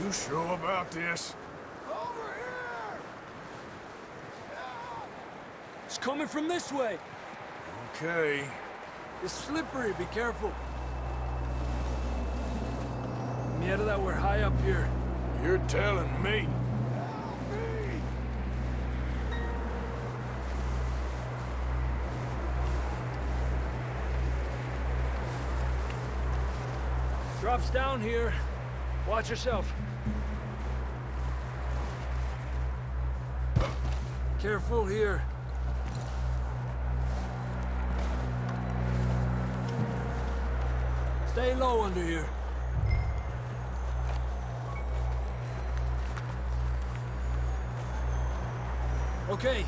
You sure about this? Over here! It's coming from this way. Okay. It's slippery, be careful. Mierda, we're high up here. You're telling me. Drops down here. Watch yourself. Careful here. Stay low under here. Okay,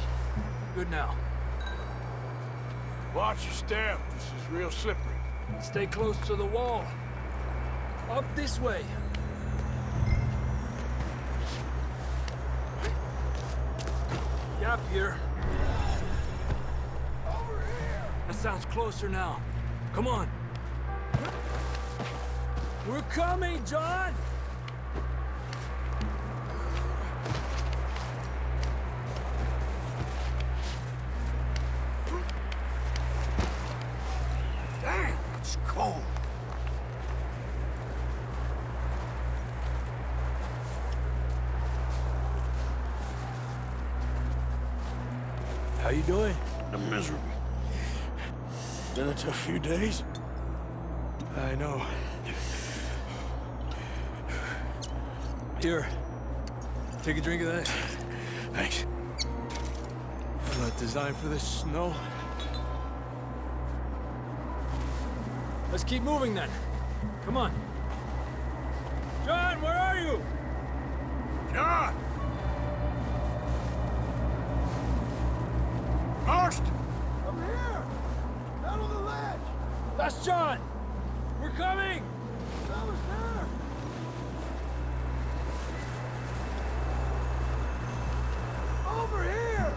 good now. Watch your step. This is real slippery. Stay close to the wall. Up this way. Gap here. Over here! That sounds closer now. Come on. We're coming, John! Damn, it's cold. How you doing? I'm miserable. Been a tough few days. I know. Here. Take a drink of that. Thanks. Not designed for this snow. Let's keep moving then. Come on. John, where are you? John! Marston! Over here! Down on the ledge! That's John! We're coming! That was there! Over here!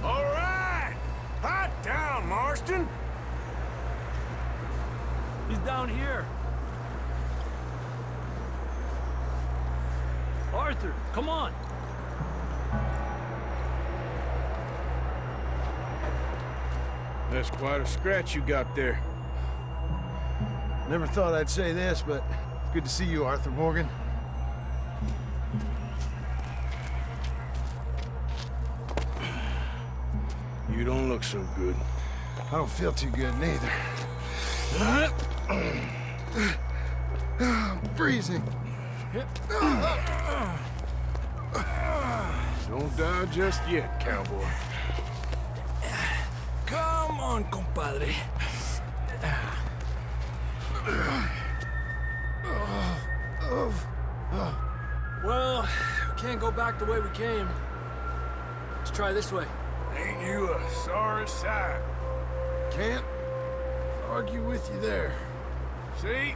All right! Hot down, Marston! He's down here. Arthur, come on. That's quite a scratch you got there. Never thought I'd say this, but it's good to see you, Arthur Morgan. You don't look so good. I don't feel too good, neither. I'm freezing. Don't die just yet, cowboy. Come on, compadre. Well, we can't go back the way we came. Let's try this way. Ain't you a sorry sight? Can't argue with you there. See?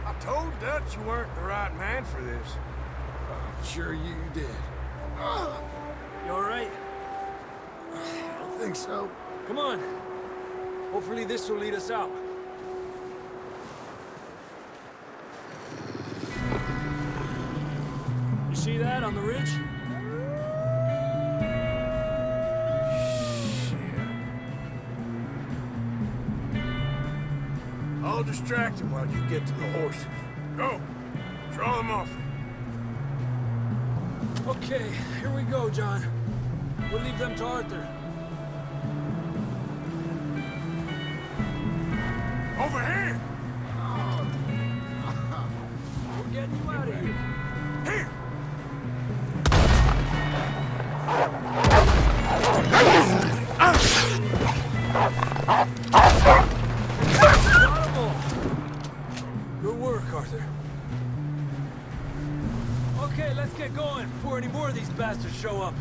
I told Dutch you weren't the right man for this. I'm sure you did. You all right? I don't think so. Come on. Hopefully this will lead us out. You see that on the ridge? I'll distract him while you get to the horses. Go! Draw them off. Okay, here we go, John. We'll leave them to Arthur. Over here! We're getting you out of here. Here! Got 'em all. Good work, Arthur. Okay, let's get going before any more of these bastards show up.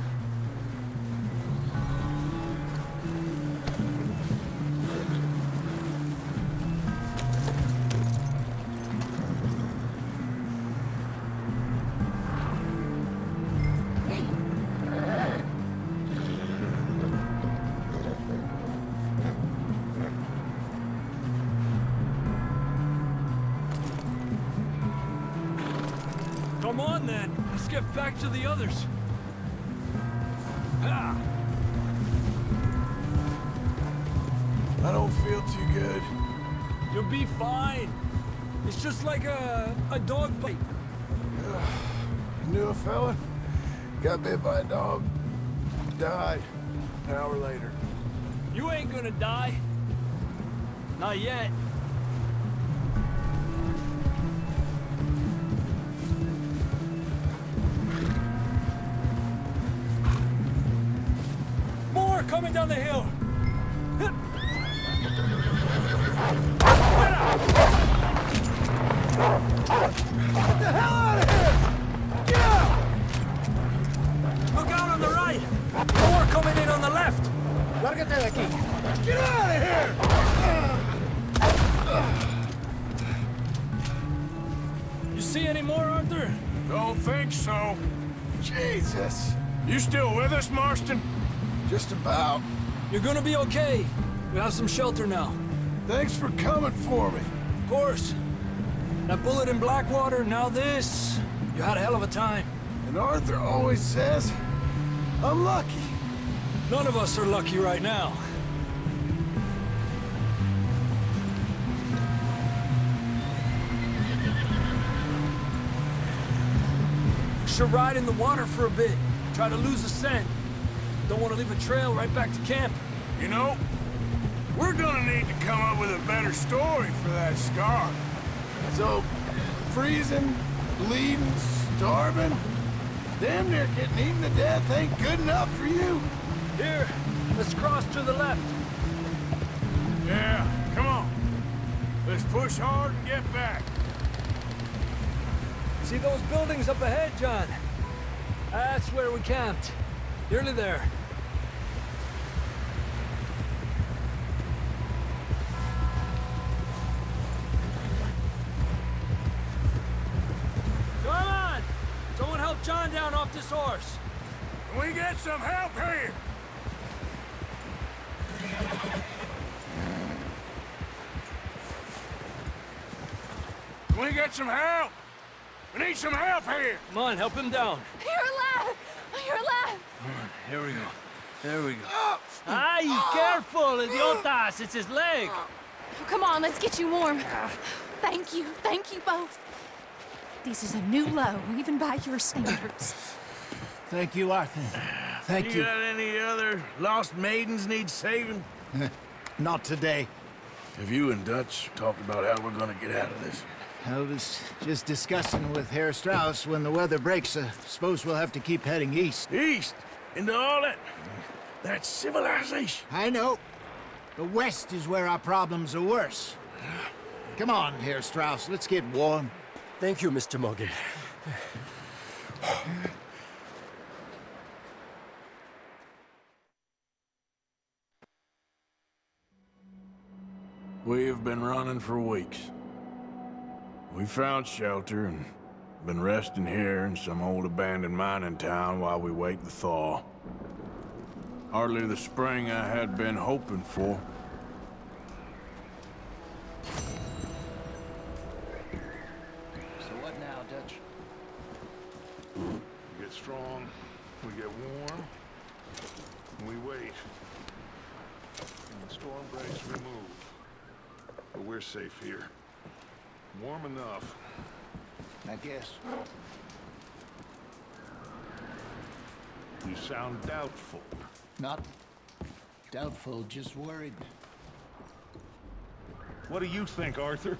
Come on, then. Let's get back to the others. Ah. I don't feel too good. You'll be fine. It's just like a dog bite. Knew a fella, got bit by a dog, died an hour later. You ain't gonna die. Not yet. More coming down the hill. Get the hell out of here! Get out! Look out on the right. More coming in on the left. Lárgate de aquí! Get out of here! You see any more, Arthur? Don't think so. Jesus! You still with us, Marston? Just about. You're gonna be okay. We have some shelter now. Thanks for coming for me. Of course. That bullet in Blackwater, now this. You had a hell of a time. And Arthur always says, I'm lucky. None of us are lucky right now. Should ride in the water for a bit. Try to lose the scent. Don't want to leave a trail right back to camp. You know, we're gonna need to come up with a better story for that scar. So, freezing, bleeding, starving, damn near getting eaten to death ain't good enough for you. Here, let's cross to the left. Yeah, come on. Let's push hard and get back. See those buildings up ahead, John? That's where we camped. Nearly there. Come on! Someone help John down off this horse. Can we get some help here? Can we get some help? We need some help here. Come on, help him down. You're alive! You're alive! Here we go. There we go. Ay, careful, idiotas! It's his leg. Come on, let's get you warm. Thank you both. This is a new low, even by your standards. Thank you, Arthur. Thank You got any other lost maidens need saving? Not today. Have you and Dutch talked about how we're gonna get out of this? I was just discussing with Herr Strauss when the weather breaks. Suppose we'll have to keep heading east. East? Into all that civilization? I know. The west is where our problems are worse. Come on, Herr Strauss, let's get warm. Thank you, Mr. Morgan. We have been running for weeks. We found shelter and been resting here in some old abandoned mining town while we wait the thaw. Hardly the spring I had been hoping for. So what now, Dutch? We get strong, we get warm, and we wait. And the storm breaks, we move. But we're safe here. Warm enough. I guess. You sound doubtful. Not doubtful, just worried. What do you think, Arthur?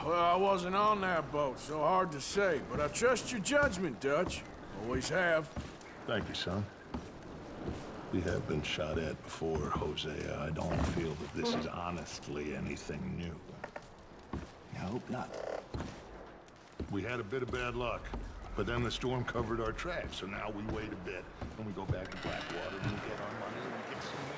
Well, I wasn't on that boat, so hard to say, but I trust your judgment, Dutch. Always have. Thank you, son. We have been shot at before, Hosea. I don't feel that this is honestly anything new. I hope not. We had a bit of bad luck, but then the storm covered our tracks, so now we wait a bit, and we go back to Blackwater, and we get our money, and we get some moon.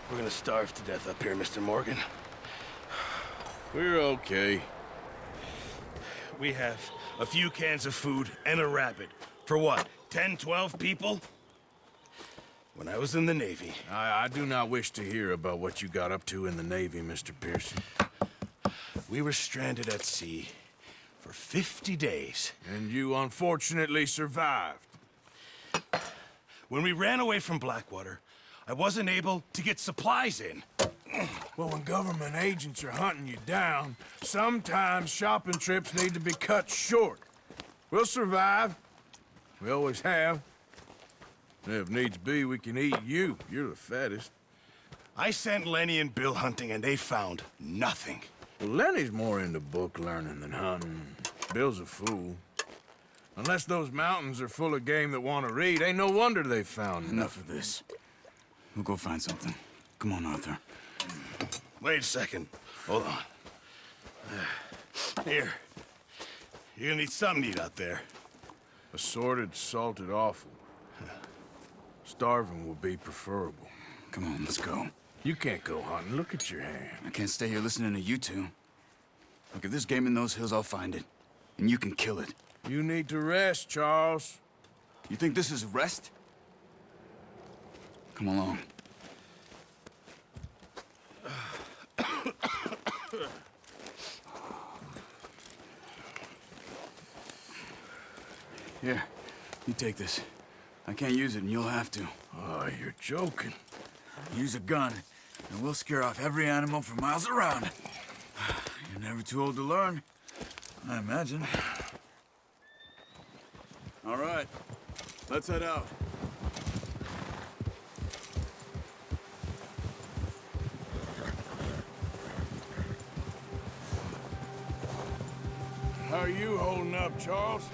We're gonna starve to death up here, Mr. Morgan. We're okay. We have a few cans of food and a rabbit. For what, 10, 12 people? When I was in the Navy... I do not wish to hear about what you got up to in the Navy, Mr. Pearson. We were stranded at sea for 50 days. And you unfortunately survived. When we ran away from Blackwater, I wasn't able to get supplies in. Well, when government agents are hunting you down, sometimes shopping trips need to be cut short. We'll survive. We always have. And if needs be, we can eat you. You're the fattest. I sent Lenny and Bill hunting, and they found nothing. Well, Lenny's more into book learning than hunting. Bill's a fool. Unless those mountains are full of game that want to read, ain't no wonder they found Enough of this. We'll go find something. Come on, Arthur. Wait a second. Hold on. Here. You're gonna need something to eat out there. Assorted, salted offal. Starving would be preferable. Come on, let's go. You can't go hunting. Look at your hand. I can't stay here listening to you two. Look, if there's game in those hills, I'll find it. And you can kill it. You need to rest, Charles. You think this is rest? Come along. Here, you take this. I can't use it, and you'll have to. Oh, you're joking. Use a gun, and we'll scare off every animal for miles around. You're never too old to learn, I imagine. All right, let's head out. How are you holding up, Charles?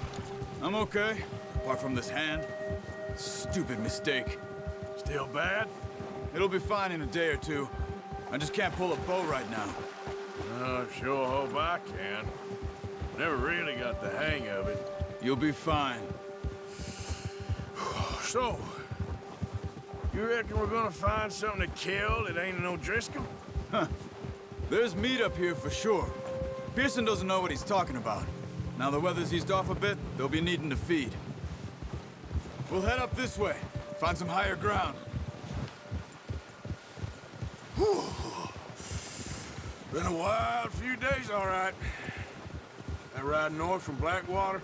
I'm okay, apart from this hand. Stupid mistake. Still bad? It'll be fine in a day or two. I just can't pull a bow right now. Sure hope I can. Never really got the hang of it. You'll be fine. So, you reckon we're gonna find something to kill that ain't no Driscoll? There's meat up here for sure. Pearson doesn't know what he's talking about. Now the weather's eased off a bit, they'll be needing to feed. We'll head up this way, find some higher ground. Whew. Been a wild few days, all right. That ride north from Blackwater,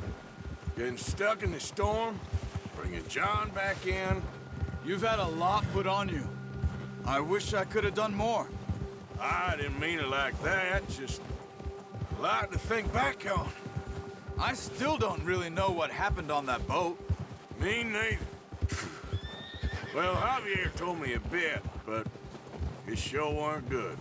getting stuck in the storm, bringing John back in. You've had a lot put on you. I wish I could have done more. I didn't mean it like that, just a lot to think back on. I still don't really know what happened on that boat. Me neither. Well, Javier told me a bit, but it sure weren't good.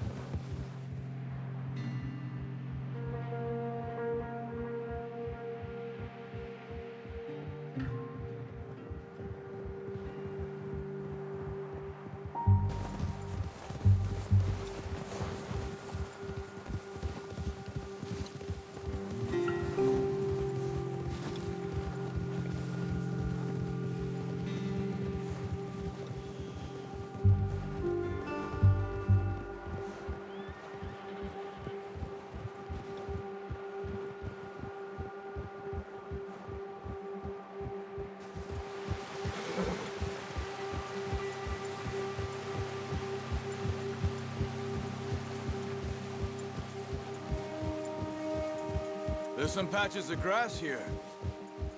There's some patches of grass here.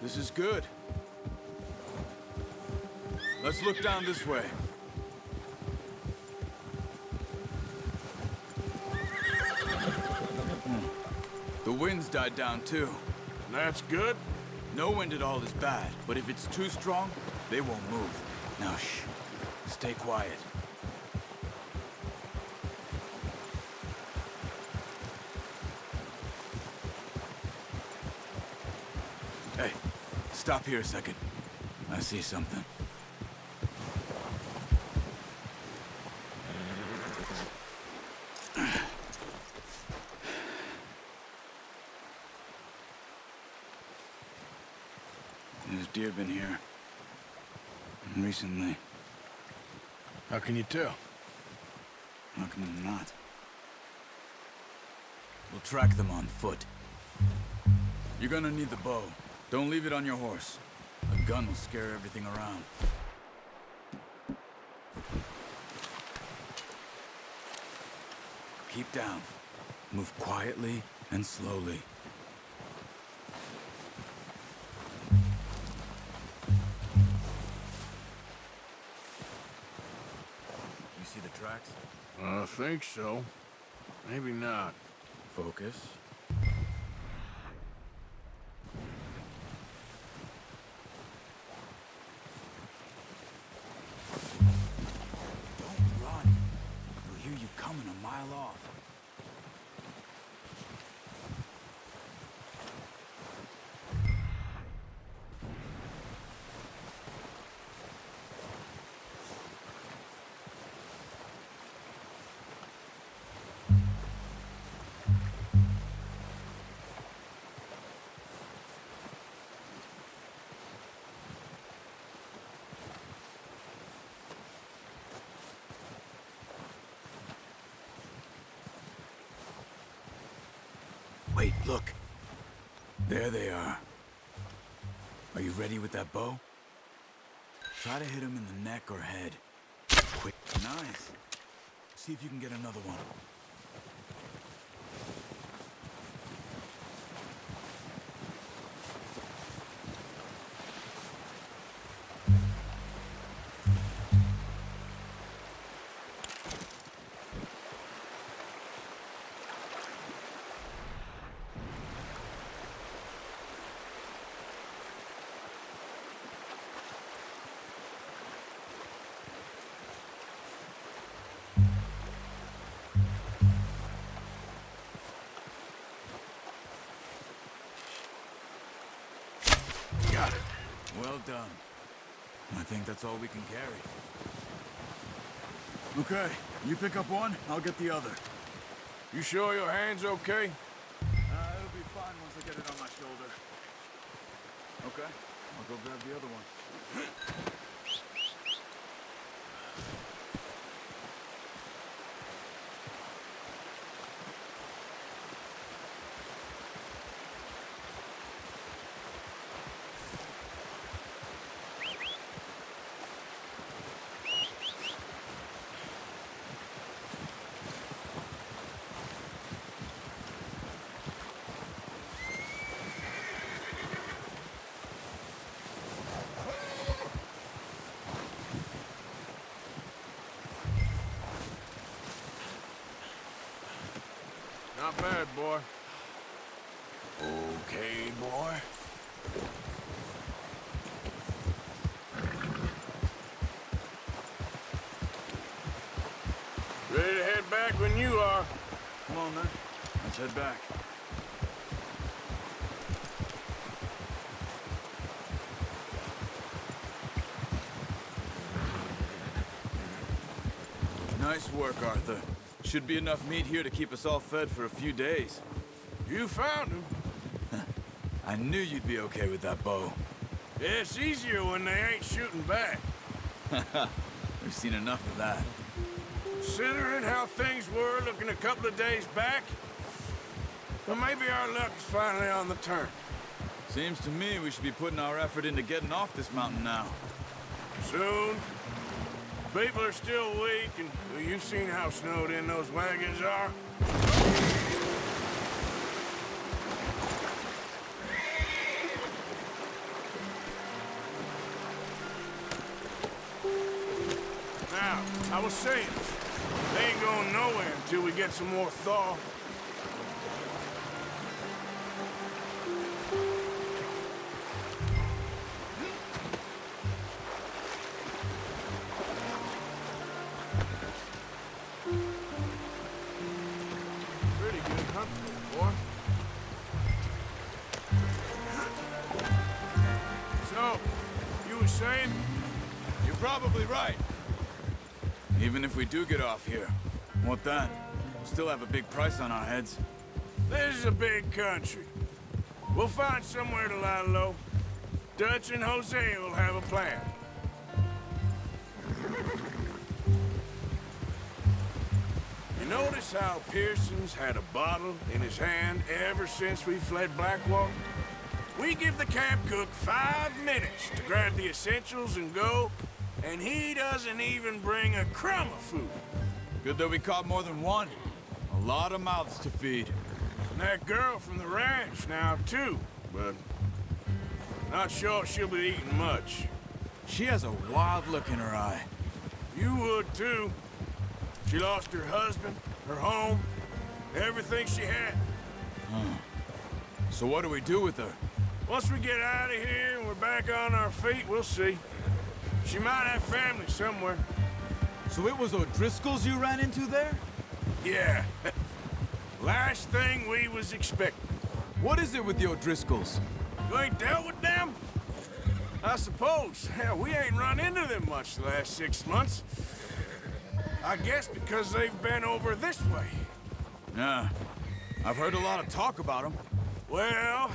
This is good. Let's look down this way. The wind's died down too. That's good. No wind at all is bad, but if it's too strong, they won't move. Now shh, stay quiet. Hey, stop here a second. I see something. There's deer been here. Recently. How can you tell? How can you not? We'll track them on foot. You're gonna need the bow. Don't leave it on your horse. A gun will scare everything around. Keep down. Move quietly and slowly. You see the tracks? I think so. Maybe not. Focus. Don't run. They'll hear you coming a mile off. Wait, look. There they are. Are you ready with that bow? Try to hit him in the neck or head. Quick. Nice. See if you can get another one. Got it. Well done. I think that's all we can carry. Okay, you pick up one, I'll get the other. You sure your hand's okay? It'll be fine once I get it on my shoulder. Okay, I'll go grab the other one. Not bad, boy. Okay, boy. Ready to head back when you are. Come on, then. Let's head back. Nice work, Arthur. Should be enough meat here to keep us all fed for a few days. You found him. I knew you'd be okay with that bow. Yeah, it's easier when they ain't shooting back. We've seen enough of that. Considering how things were looking a couple of days back, well, maybe our luck's finally on the turn. Seems to me we should be putting our effort into getting off this mountain now. Soon. People are still weak, and well, you've seen how snowed in those wagons are. Now, I was saying, they ain't going nowhere until we get some more thaw. Pretty good hunt, boy. So, you were saying? You're probably right. Even if we do get off here, what then? We'll still have a big price on our heads. This is a big country. We'll find somewhere to lie low. Dutch and Hosea will have a plan. You notice how Pearson's had a bottle in his hand ever since we fled Blackwater? We give the camp cook 5 minutes to grab the essentials and go, and he doesn't even bring a crumb of food. Good that we caught more than one. A lot of mouths to feed. And that girl from the ranch now, too, but not sure she'll be eating much. She has a wild look in her eye. You would, too. She lost her husband, her home, everything she had. So what do we do with her? Once we get out of here and we're back on our feet, we'll see. She might have family somewhere. So it was O'Driscoll's you ran into there? Yeah. Last thing we was expecting. What is it with the O'Driscolls? You ain't dealt with them? I suppose. Hell, we ain't run into them much the last 6 months. I guess because they've been over this way. Yeah. I've heard a lot of talk about them. Well,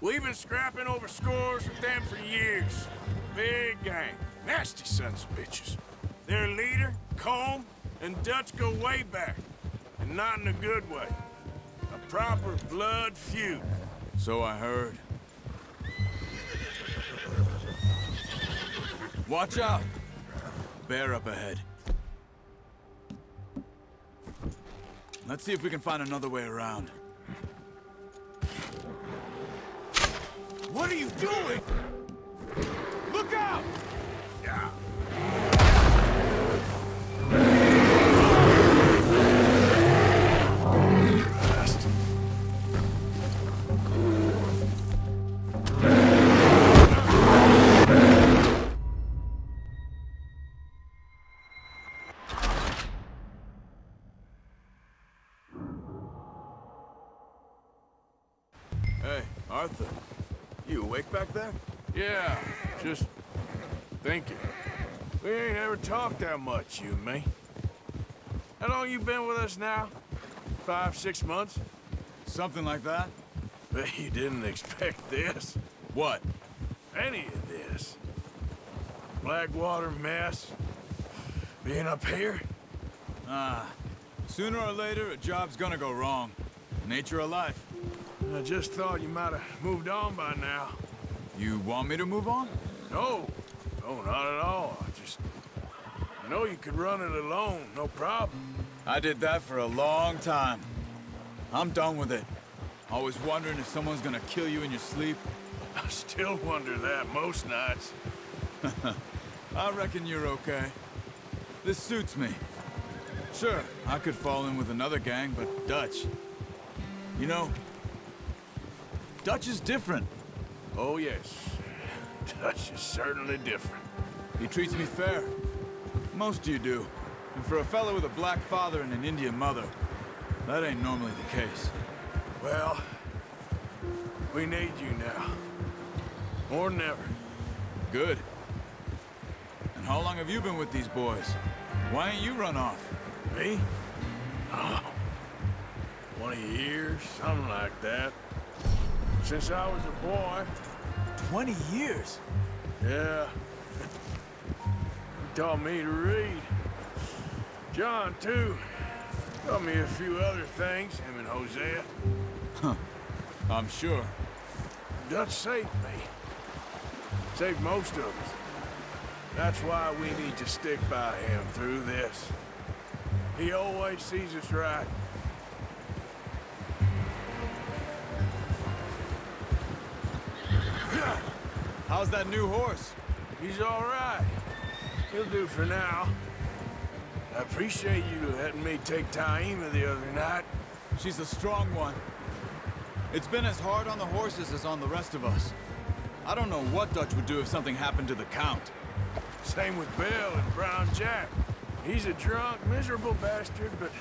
we've been scrapping over scores with them for years. Big gang. Nasty sons of bitches. Their leader, Colm, and Dutch go way back. And not in a good way. A proper blood feud. So I heard. Watch out! Bear up ahead. Let's see if we can find another way around. What are you doing? Look out! Yeah. Hey, Arthur. You awake back there? Yeah, just thinking. We ain't ever talked that much, you and me. How long you been with us now? 5, 6 months? Something like that? Bet you didn't expect this. What? Any of this. Blackwater mess. Being up here? Sooner or later, a job's gonna go wrong. Nature of life. I just thought you might have moved on by now. You want me to move on? No. No, not at all. I just know you could run it alone, no problem. I did that for a long time. I'm done with it. Always wondering if someone's gonna kill you in your sleep. I still wonder that most nights. I reckon you're okay. This suits me. Sure, I could fall in with another gang, but Dutch... You know, Dutch is different. Oh, yes. Dutch is certainly different. He treats me fair. Most of you do. And for a fellow with a black father and an Indian mother, that ain't normally the case. Well, we need you now. More than ever. Good. And how long have you been with these boys? Why ain't you run off? Me? Oh, 20 years, something like that. Since I was a boy. 20 years? Yeah. He taught me to read. John, too. Taught me a few other things, him and Hosea. Huh. I'm sure. Dutch saved me. Saved most of us. That's why we need to stick by him through this. He always sees us right. How's that new horse? He's all right. He'll do for now. I appreciate you letting me take Taima the other night. She's a strong one. It's been as hard on the horses as on the rest of us. I don't know what Dutch would do if something happened to the Count. Same with Bill and Brown Jack. He's a drunk, miserable bastard, but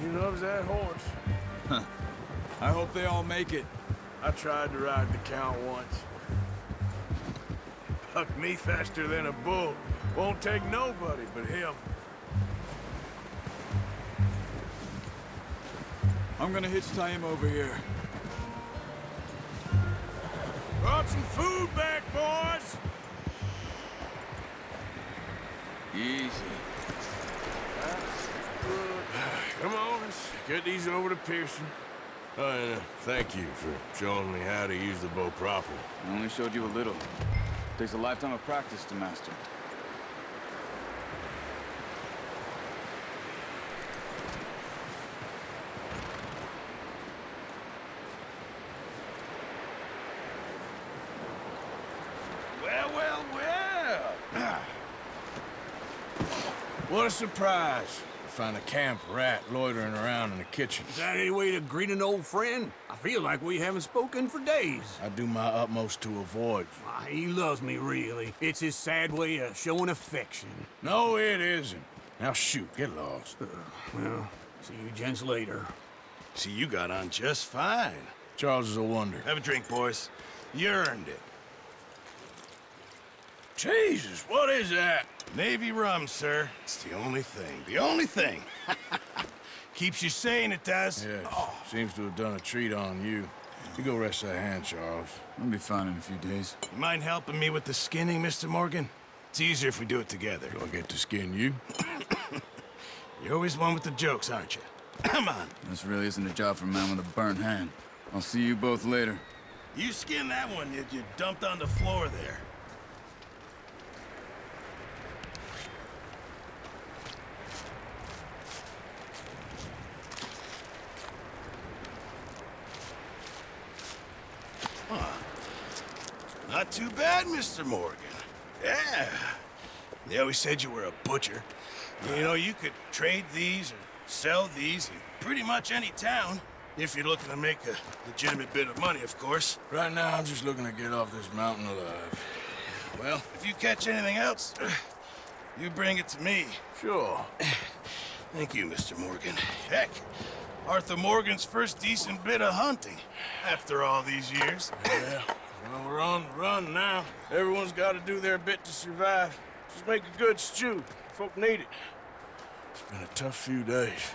he loves that horse. Huh. I hope they all make it. I tried to ride the Count once. Bucked me faster than a bull. Won't take nobody but him. I'm gonna hitch Taima over here. Brought some food back, boys! Easy. Come on, let's get these over to Pearson. Oh, and thank you for showing me how to use the bow properly. I only showed you a little. Takes a lifetime of practice to master. Well, well, well. What a surprise. Find a camp rat loitering around in the kitchen. Is that any way to greet an old friend? I feel like we haven't spoken for days. I do my utmost to avoid you. Why, he loves me, really. It's his sad way of showing affection. No, it isn't. Now shoot, get lost. Well, see you gents later. See, you got on just fine. Charles is a wonder. Have a drink, boys. You earned it. Jesus, what is that? Navy rum, sir. It's the only thing. The only thing. Keeps you sane, it does. Yes, seems to have done a treat on you. You go rest that hand, Charles. I'll be fine in a few days. You mind helping me with the skinning, Mr. Morgan? It's easier if we do it together. Do I get to skin you? You're always one with the jokes, aren't you? Come on. This really isn't a job for a man with a burnt hand. I'll see you both later. You skinned that one you dumped on the floor there. Not too bad, Mr. Morgan. Yeah. They always said you were a butcher. You know, you could trade these or sell these in pretty much any town. If you're looking to make a legitimate bit of money, of course. Right now, I'm just looking to get off this mountain alive. Well, if you catch anything else, you bring it to me. Sure. Thank you, Mr. Morgan. Heck, Arthur Morgan's first decent bit of hunting after all these years. Yeah. Well, we're on the run now. Everyone's got to do their bit to survive. Just make a good stew. Folk need it. It's been a tough few days.